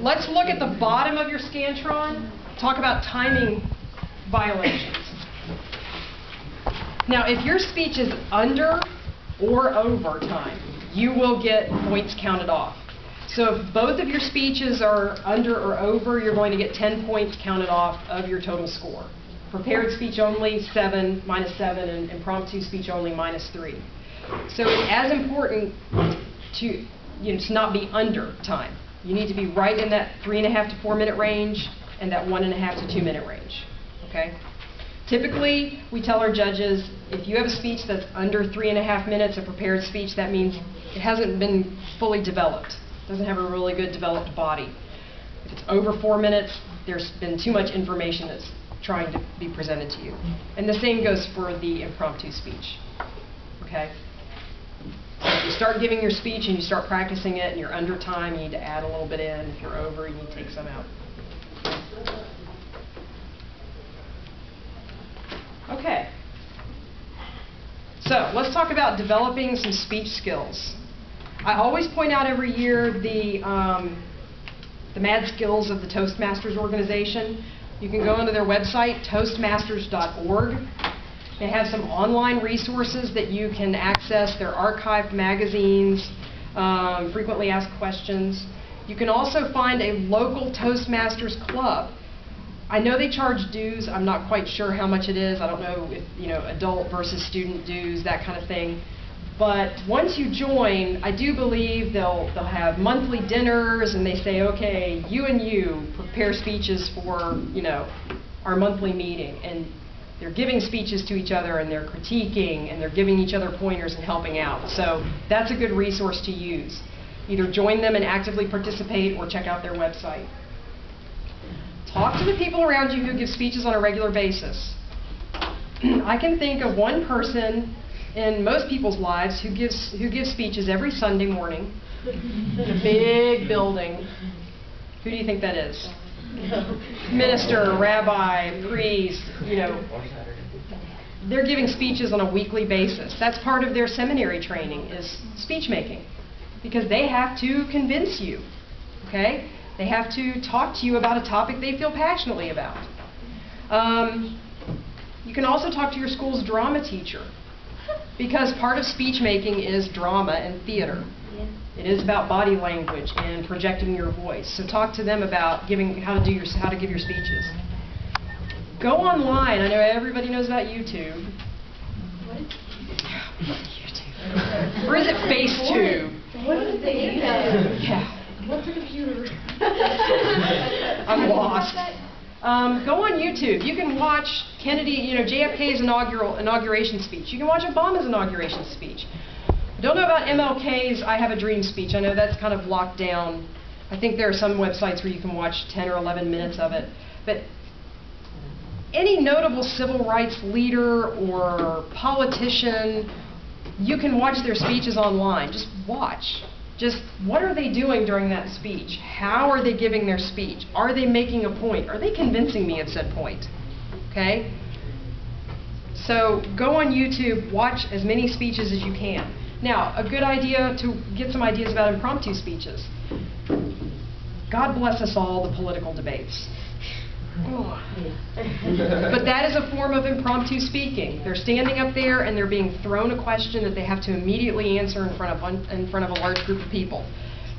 let's look at the bottom of your Scantron. Talk about timing violations. Now, if your speech is under or over time, you will get points counted off. So if both of your speeches are under or over, you're going to get 10 points counted off of your total score. Prepared speech only, -7, and impromptu speech only, -3. So it's as important to, to not be under time. You need to be right in that 3.5 to 4 minute range and that 1.5 to 2 minute range. Okay? Typically, we tell our judges, if you have a speech that's under 3.5 minutes, a prepared speech, that means it hasn't been fully developed. It doesn't have a really good developed body. If it's over 4 minutes, there's been too much information that's trying to be presented to you. And the same goes for the impromptu speech. Okay? If you start giving your speech and you start practicing it and you're under time, you need to add a little bit in. If you're over, you need to take some out. Okay. So let's talk about developing some speech skills. I always point out every year the Mad Skills of the Toastmasters organization. You can go onto their website, toastmasters.org. They have some online resources that you can access. They're archived magazines, frequently asked questions. You can also find a local Toastmasters club. I know they charge dues. I'm not quite sure how much it is. I don't know if, adult versus student dues, that kind of thing. But once you join, I do believe they'll have monthly dinners, and they say, okay, you and you prepare speeches for, our monthly meeting. And they're giving speeches to each other, and they're critiquing, and they're giving each other pointers and helping out. So that's a good resource to use. Either join them and actively participate, or check out their website. Talk to the people around you who give speeches on a regular basis. I can think of one person in most people's lives who gives speeches every Sunday morning in a big building. Who do you think that is? Minister, rabbi, priest, They're giving speeches on a weekly basis. That's part of their seminary training, is speech making, because they have to convince you, okay? They have to talk to you about a topic they feel passionately about. You can also talk to your school's drama teacher, because part of speech making is drama and theater. It is about body language and projecting your voice. So talk to them about how to give your speeches. Go online. I know everybody knows about YouTube. What is YouTube? Or is it FaceTube? What is the YouTube? Yeah. What's a computer? I'm lost. Go on YouTube. You can watch Kennedy, JFK's inauguration speech. You can watch Obama's inauguration speech. Don't know about MLK's I Have a Dream speech. I know that's kind of locked down. I think there are some websites where you can watch 10 or 11 minutes of it. But any notable civil rights leader or politician, you can watch their speeches online. Just watch. Just what are they doing during that speech? How are they giving their speech? Are they making a point? Are they convincing me of said point? Okay? So go on YouTube, watch as many speeches as you can. Now, a good idea to get some ideas about impromptu speeches. God bless us all, the political debates. But that is a form of impromptu speaking. They're standing up there and they're being thrown a question that they have to immediately answer in front of a large group of people.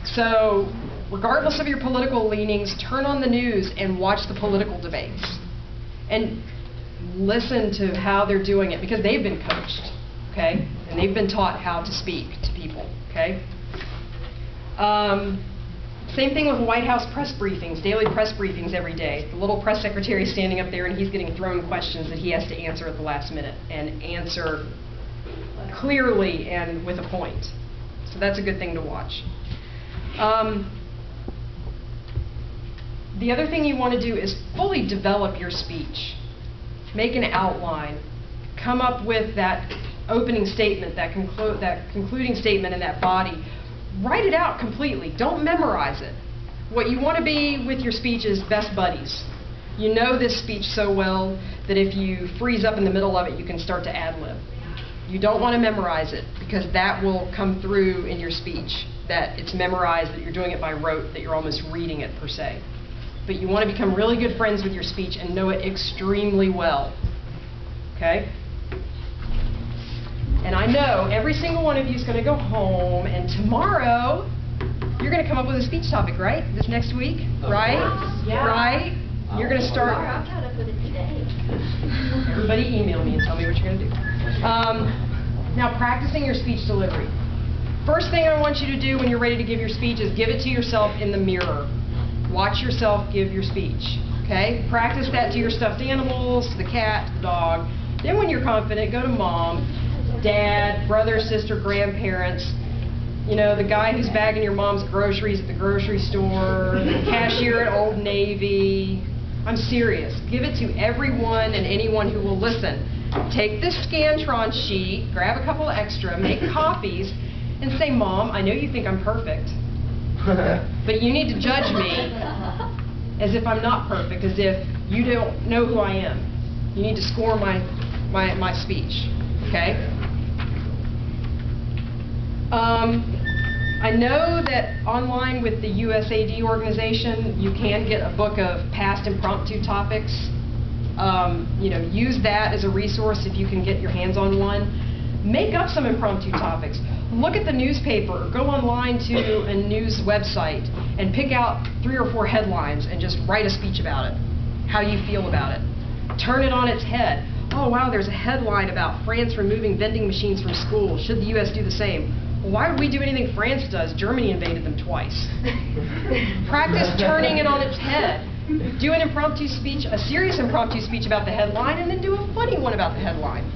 So, regardless of your political leanings, turn on the news and watch the political debates. And listen to how they're doing it, because they've been coached, okay? And they've been taught how to speak to people, okay? Same thing with White House press briefings, daily press briefings every day. The little press secretary is standing up there and he's getting thrown questions that he has to answer at the last minute, and answer clearly and with a point. So that's a good thing to watch. The other thing you want to do is fully develop your speech. Make an outline. Come up with that opening statement, that concluding statement, and that body. Write it out completely. Don't memorize it. What you want to be with your speech is best buddies. You know this speech so well that if you freeze up in the middle of it, you can start to ad-lib. You don't want to memorize it, because that will come through in your speech, that it's memorized, that you're doing it by rote, that you're almost reading it per se. But you want to become really good friends with your speech and know it extremely well. Okay? And I know every single one of you is going to go home, and tomorrow you're going to come up with a speech topic, right? This next week, right? Yeah. Right? You're going to start. I'm caught up with it today. Everybody email me and tell me what you're going to do. Now, practicing your speech delivery. First thing I want you to do when you're ready to give your speech is give it to yourself in the mirror. Watch yourself give your speech. Okay? Practice that to your stuffed animals, the cat, the dog. Then when you're confident, go to mom, dad, brother, sister, grandparents. You know, the guy who's bagging your mom's groceries at the grocery store, the cashier at Old Navy. I'm serious. Give it to everyone and anyone who will listen. Take this Scantron sheet, grab a couple extra, make copies, and say, Mom, I know you think I'm perfect, but you need to judge me as if I'm not perfect, as if you don't know who I am. You need to score my speech, okay? I know that online with the USAD organization, you can get a book of past impromptu topics. You know, use that as a resource if you can get your hands on one. Make up some impromptu topics. Look at the newspaper, or go online to a news website and pick out 3 or 4 headlines and just write a speech about it, how you feel about it. Turn it on its head. Oh wow, there's a headline about France removing vending machines from schools. Should the U.S. do the same? Well, why would we do anything France does? Germany invaded them twice. Practice turning it on its head. Do an impromptu speech, a serious impromptu speech about the headline, and then do a funny one about the headline.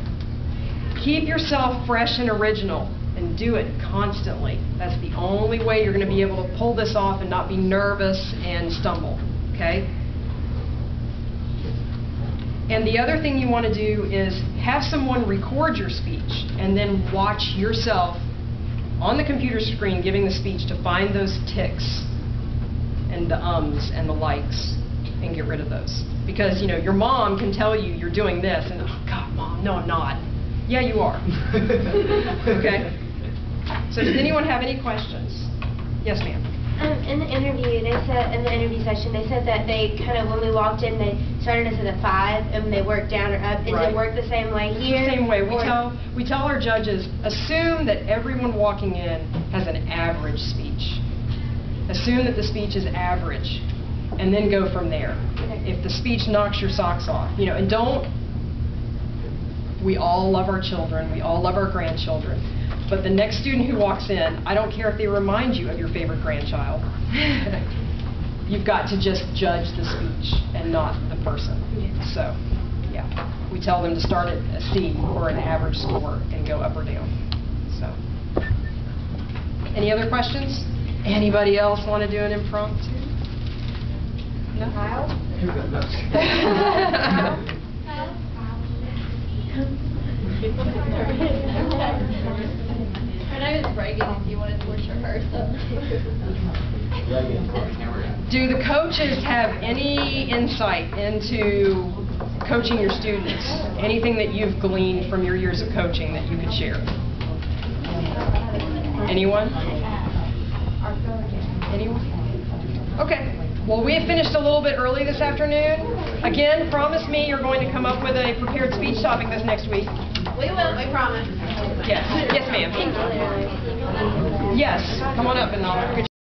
Keep yourself fresh and original, and do it constantly. That's the only way you're going to be able to pull this off and not be nervous and stumble, okay? And the other thing you want to do is have someone record your speech, and then watch yourself on the computer screen giving the speech to find those tics and the ums and the likes and get rid of those. Because, you know, your mom can tell you you're doing this and, oh God, Mom, no I'm not. Yeah, you are. Okay? So does anyone have any questions? Yes, ma'am. In the interview, they said, in the interview session, they said that they kind of, when we walked in, they started us at a 5 and they worked down or up. Does Right. it work the same way here? It's the same way. We tell our judges, assume that everyone walking in has an average speech. Assume that the speech is average, and then go from there. If the speech knocks your socks off, you know, and don't, we all love our children, we all love our grandchildren, but the next student who walks in, I don't care if they remind you of your favorite grandchild. You've got to just judge the speech and not the person. So, yeah, we tell them to start at a C or an average score and go up or down. So, any other questions? Anybody else want to do an impromptu? No? Kyle? And I was bragging if you wanted to torture her, so. Do the coaches have any insight into coaching your students? Anything that you've gleaned from your years of coaching that you could share? Anyone? Anyone? Okay. Well, we have finished a little bit early this afternoon. Again, promise me you're going to come up with a prepared speech topic this next week. We will, we promise. Yes. Yes, ma'am. Yes. Come on up and I'll